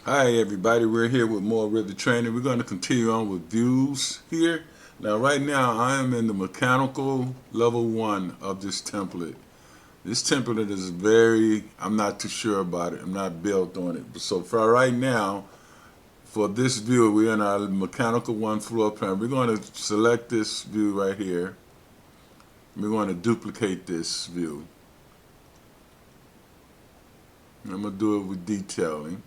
Hi everybody, we're here with more Revit training. We're going to continue on with views here. Now right now I am in the mechanical level 1 of this template. This template is I'm not too sure about it. I'm not built on it. So for right now, for this view, we're in our mechanical 1 floor plan. We're going to select this view right here. We're going to duplicate this view. I'm going to do it with detailing.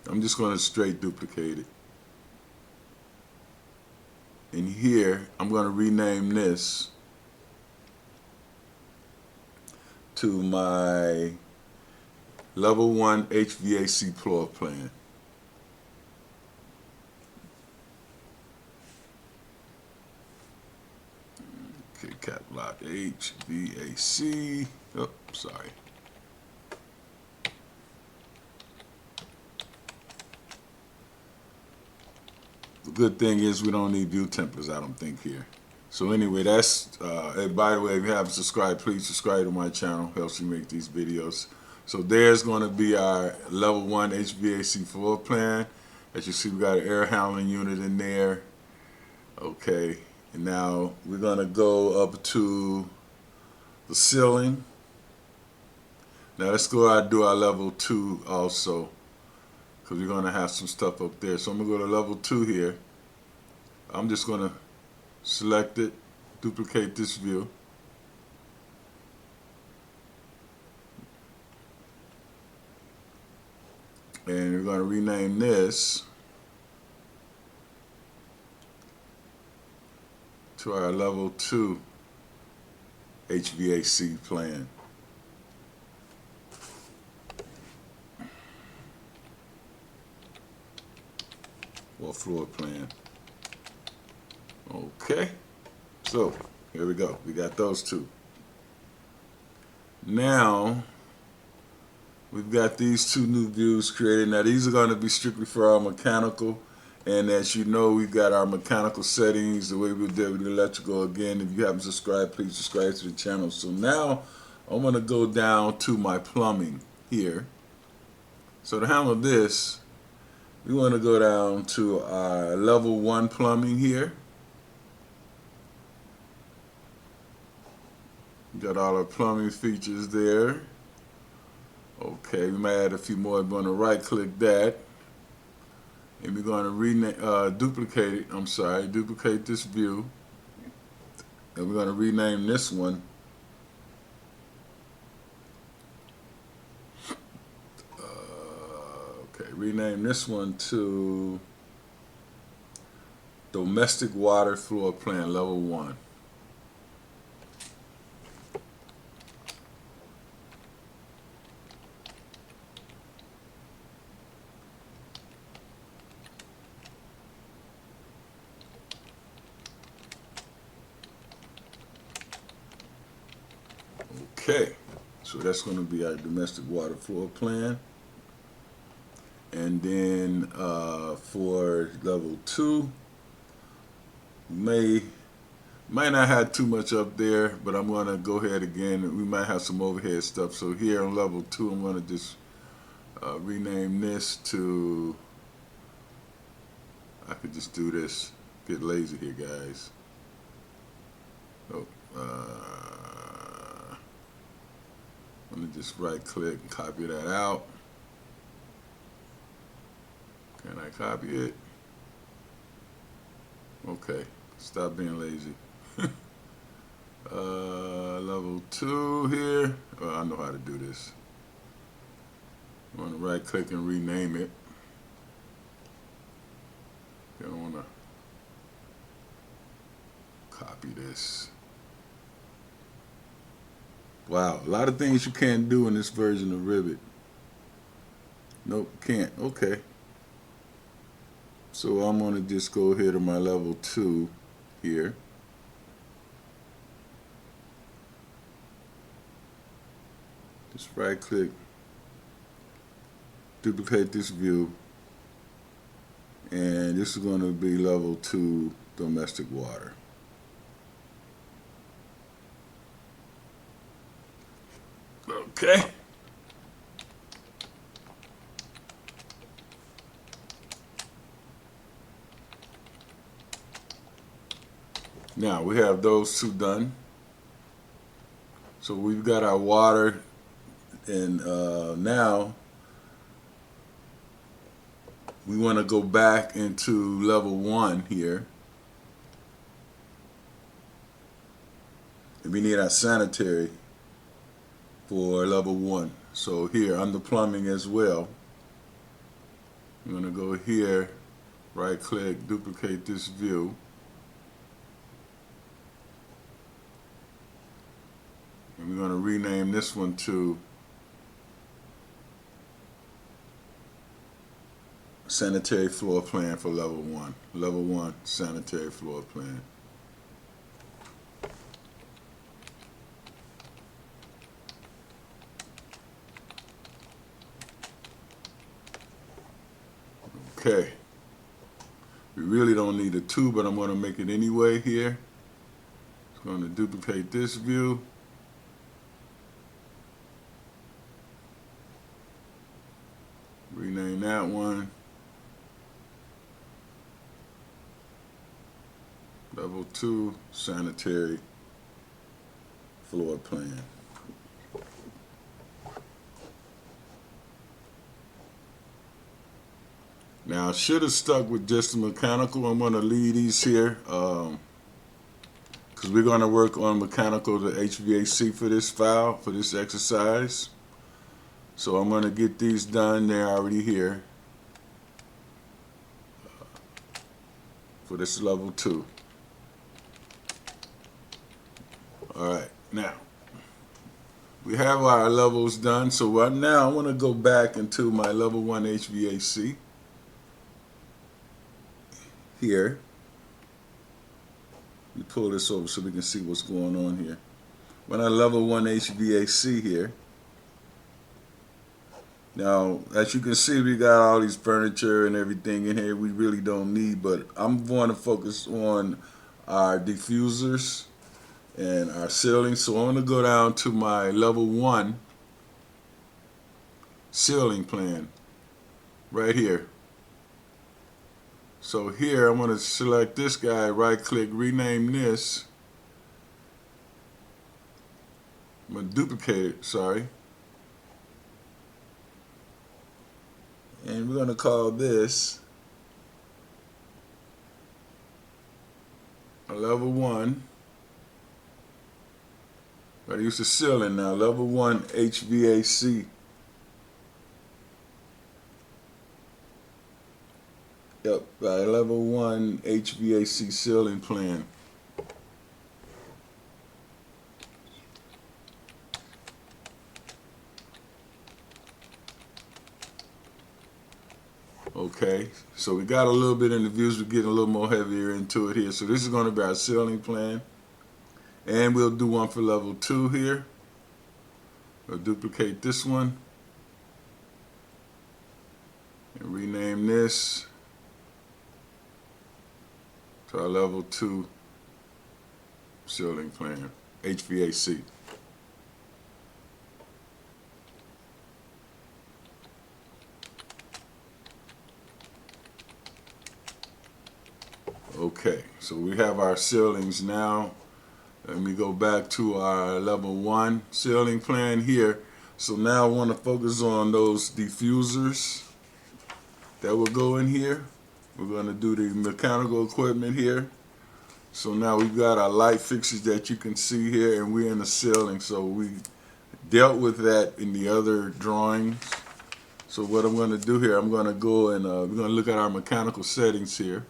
I'm just going to straight duplicate it. And here, I'm going to rename this to my level 1 HVAC floor plan. Okay, cap lock HVAC. Oh, sorry. The good thing is we don't need view templates, I don't think, here. So anyway, that's, and by the way, if you haven't subscribed, please subscribe to my channel. Helps me make these videos. So there's going to be our level 1 HVAC floor plan. As you see, we got an air handling unit in there. Okay, and now we're going to go up to the ceiling. Now let's go out and do our level 2 also, because we're going to have some stuff up there. So I'm going to go to level 2 here. I'm just going to select it, duplicate this view. And we're going to rename this to our level 2 HVAC plan. Or floor plan. Okay, so here we go. We got those two. Now we've got these two new views created. Now these are going to be strictly for our mechanical, and as you know, we've got our mechanical settings the way we did with the electrical. Again, if you haven't subscribed, please subscribe to the channel. So now I'm going to go down to my plumbing here. So to handle this, we want to go down to our level 1 plumbing here. Got all our plumbing features there. Okay, we might add a few more. We're going to right click that. And we're going to duplicate it. I'm sorry, duplicate this view. And we're going to rename this one. Okay, rename this one to domestic water floor plan level 1. Okay, so that's going to be our domestic water floor plan. And then for level 2, might not have too much up there, but I'm going to go ahead again. We might have some overhead stuff. So here on level 2, I'm going to just rename this to, I could just do this. Get lazy here, guys. Oh, I'm going to just right click and copy that out. Can I copy it? Okay, stop being lazy. Level 2 here. Oh, I know how to do this. I'm going to right click and rename it. I don't want to copy this. Wow, a lot of things you can't do in this version of Revit. Nope, can't. Okay. So I'm going to just go here to my level 2 here. Just right click, duplicate this view, and this is going to be level 2 domestic water. Okay. Now we have those two done. So we've got our water, and now we want to go back into level 1 here. And we need our sanitary for level 1. So here under plumbing as well, I'm going to go here, right click, duplicate this view. And we're going to rename this one to sanitary floor plan for level 1. Level 1 sanitary floor plan. Okay. We really don't need a 2, but I'm going to make it anyway here. It's going to duplicate this view. Rename that one. Level 2 sanitary floor plan. Now I should have stuck with just the mechanical. I'm going to leave these here because we're going to work on mechanical to HVAC for this file, for this exercise. So I'm going to get these done. They're already here for this level 2. Alright, now we have our levels done. So right now I want to go back into my level 1 HVAC here. We pull this over so we can see what's going on here. When I level 1 HVAC here. Now, as you can see, we got all these furniture and everything in here we really don't need, but I'm going to focus on our diffusers and our ceiling. So I'm going to go down to my level 1 ceiling plan right here. So here I'm going to select this guy, right click, rename this. I'm going to duplicate it, sorry. And we're going to call this a level 1. I use the ceiling now, level 1 HVAC. Yep, level 1 HVAC ceiling plan. Okay, so we got a little bit in the views. We're getting a little more heavier into it here. So this is going to be our ceiling plan. And we'll do one for level 2 here. We'll duplicate this one. And rename this to our level 2 ceiling plan, HVAC. Okay, so we have our ceilings now. Let me go back to our level 1 ceiling plan here. So now I want to focus on those diffusers that will go in here. We're going to do the mechanical equipment here. So now we've got our light fixtures that you can see here, and we're in the ceiling. So we dealt with that in the other drawings. So what I'm going to do here, I'm going to go and we're going to look at our mechanical settings here.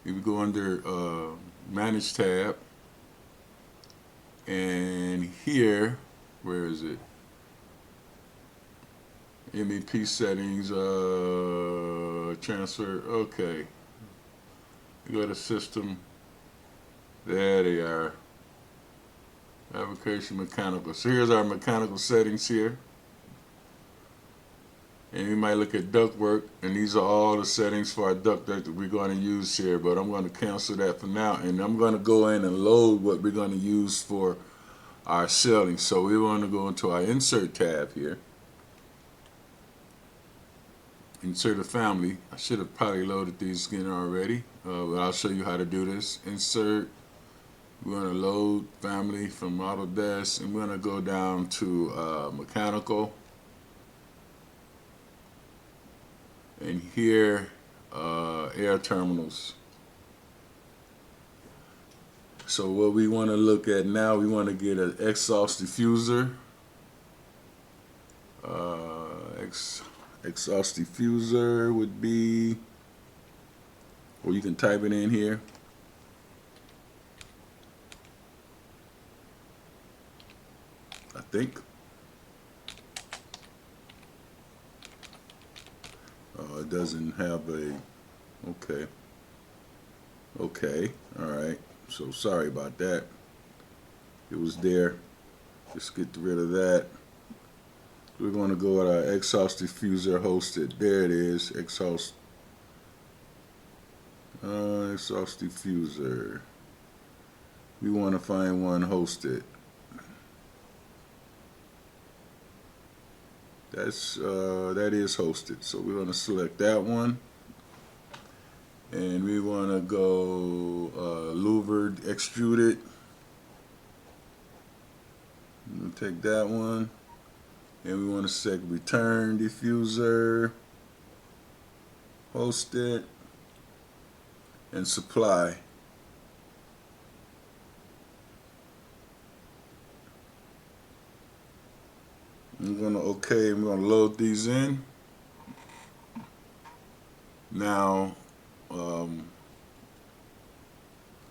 We go under Manage tab, and here, where is it? MEP settings, transfer, okay. You go to system, there they are. Application mechanical. So here's our mechanical settings here. And you might look at ductwork, and these are all the settings for our duct that we're going to use here, but I'm going to cancel that for now, and I'm going to go in and load what we're going to use for our ceiling. So we want to go into our Insert tab here, insert a family. I should have probably loaded these in already, but I'll show you how to do this. Insert, we're going to load family from Autodesk, and we're going to go down to mechanical, and here air terminals. So what we want to look at now, we want to get an exhaust diffuser. Exhaust diffuser would be, or you can type it in here. I think. It doesn't have a, okay. Okay, all right. So sorry about that. It was there. Just get rid of that. We're going to go with our exhaust diffuser hosted. There it is, exhaust diffuser. We want to find one hosted. That is hosted. So we're going to select that one, and we want to go louvered extruded. We'll take that one. And we want to select return diffuser, hosted, and supply. I'm going to OK, I'm going to load these in. Now, we're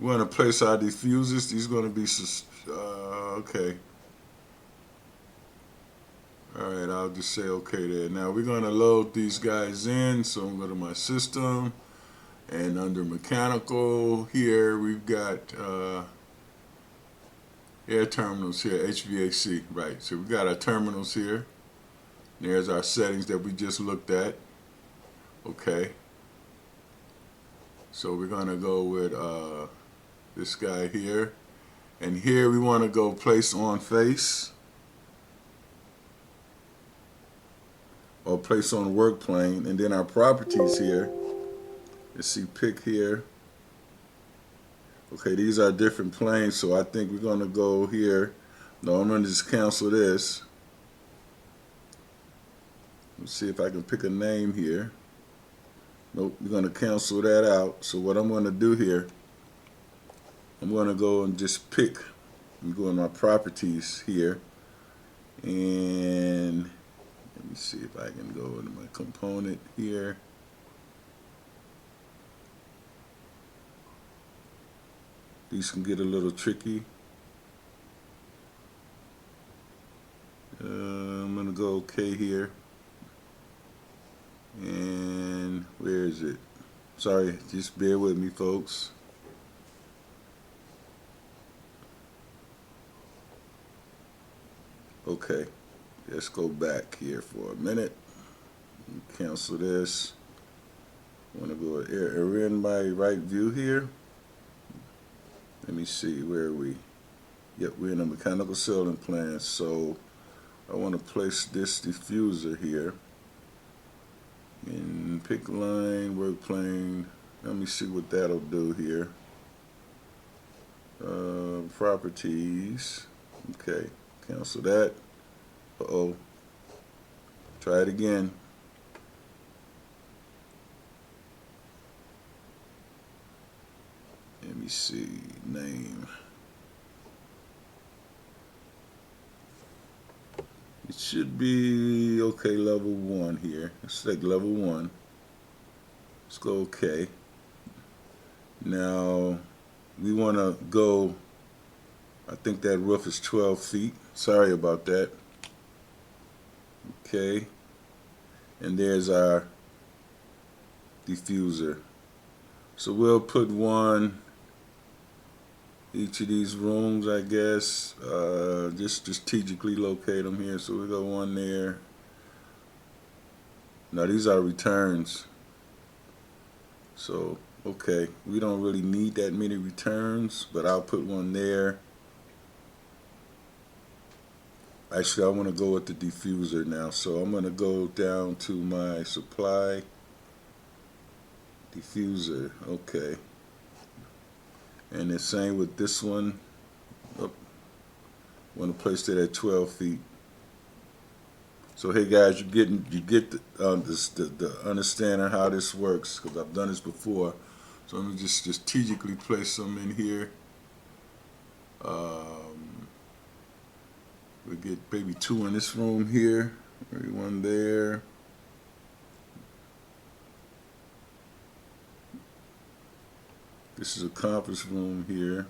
going to place our diffusers. These are going to be, okay. Alright, I'll just say okay there. Now we're going to load these guys in. So I'm going to my system, and under mechanical here we've got air terminals here, HVAC, right. So we've got our terminals here. There's our settings that we just looked at. Okay. So we're going to go with this guy here. And here we want to go place on face, or place on work plane, and then our properties here. Let's see, pick here. Okay, these are different planes, so I think we're going to go here. No, I'm going to just cancel this. Let's see if I can pick a name here. Nope, we're going to cancel that out. So what I'm going to do here, I'm going to go and just pick. I'm going to my properties here, and let me see if I can go into my component here. These can get a little tricky. I'm going to go OK here. And where is it? Sorry, just bear with me, folks. Okay, let's go back here for a minute. Cancel this. I want to go in my right view here. Let me see, where are we? Yep, we're in a mechanical ceiling plan. So I want to place this diffuser here. And pick line, work plane. Let me see what that'll do here. Properties. Okay, cancel that. Uh-oh. Try it again. Let me see, name. It should be, okay, level 1 here. Let's select level 1. Let's go OK. Now, we want to go, I think that roof is 12 feet. Sorry about that. Okay. And there's our diffuser. So we'll put one each of these rooms, I guess. Just strategically locate them here. So we got one there. Now these are returns. So, okay, we don't really need that many returns, but I'll put one there. Actually, I want to go with the diffuser now. So I'm going to go down to my supply diffuser. Okay. And the same with this one. Oh, want to place it at 12 feet. So hey guys, you get the understanding how this works, because I've done this before. So let me just strategically place some in here. We get maybe 2 in this room here, maybe 1 there. This is a conference room here,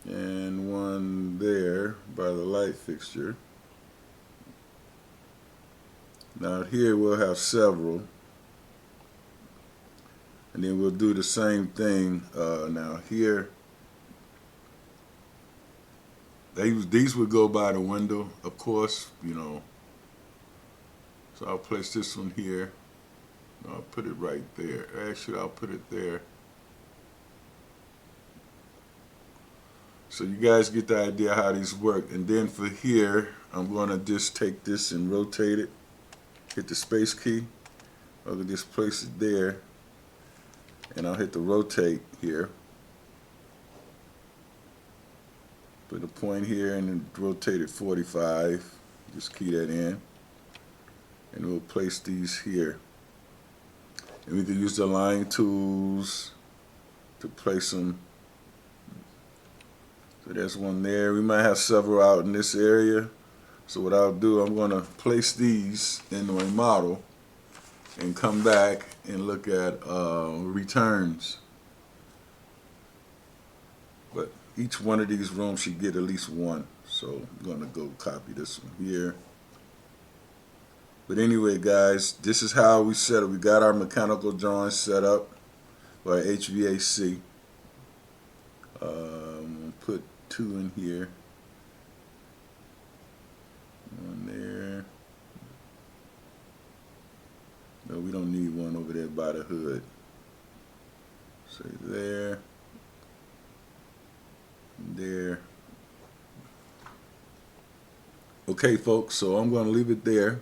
and 1 there by the light fixture. Now here we'll have several, and then we'll do the same thing. Now here, these would go by the window, of course, you know. So I'll place this one here. I'll put it right there. Actually, I'll put it there. So you guys get the idea how these work. And then for here, I'm going to just take this and rotate it. Hit the space key. I'll just place it there. And I'll hit the rotate here. Put a point here and then rotate it 45. Just key that in. And we'll place these here. And we can use the line tools to place them. So there's 1 there. We might have several out in this area. So what I'll do, I'm going to place these into a model and come back and look at returns. But each one of these rooms should get at least 1. So I'm going to go copy this one here. But anyway, guys, this is how we set it. We got our mechanical drawings set up by HVAC. We'll put 2 in here. 1 there. No, we don't need 1 over there by the hood. Say there. There. Okay, folks, so I'm going to leave it there.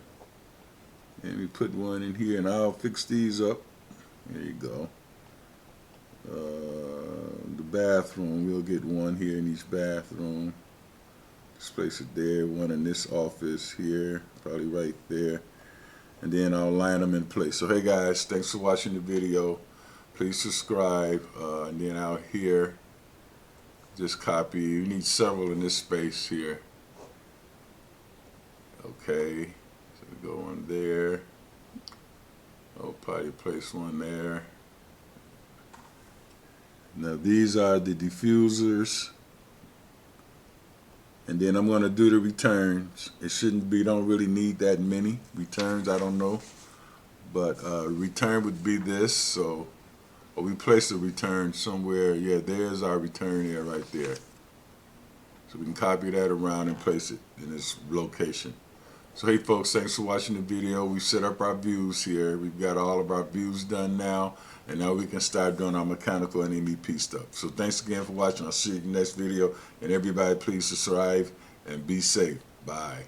And we put 1 in here, and I'll fix these up. There you go. The bathroom, we'll get 1 here in each bathroom. Just place it there. 1 in this office here, probably right there. And then I'll line them in place. So hey guys, thanks for watching the video. Please subscribe. And then out here, just copy. You need several in this space here. Okay. Go on there. I'll probably place 1 there. Now these are the diffusers. And then I'm going to do the returns. It shouldn't be, don't really need that many returns, I don't know. But return would be this. So, or we place the return somewhere. Yeah, there's our return here right there. So we can copy that around and place it in this location. So hey folks, thanks for watching the video. We've set up our views here. We've got all of our views done now. And now we can start doing our mechanical and MEP stuff. So thanks again for watching. I'll see you in the next video. And everybody please subscribe and be safe. Bye.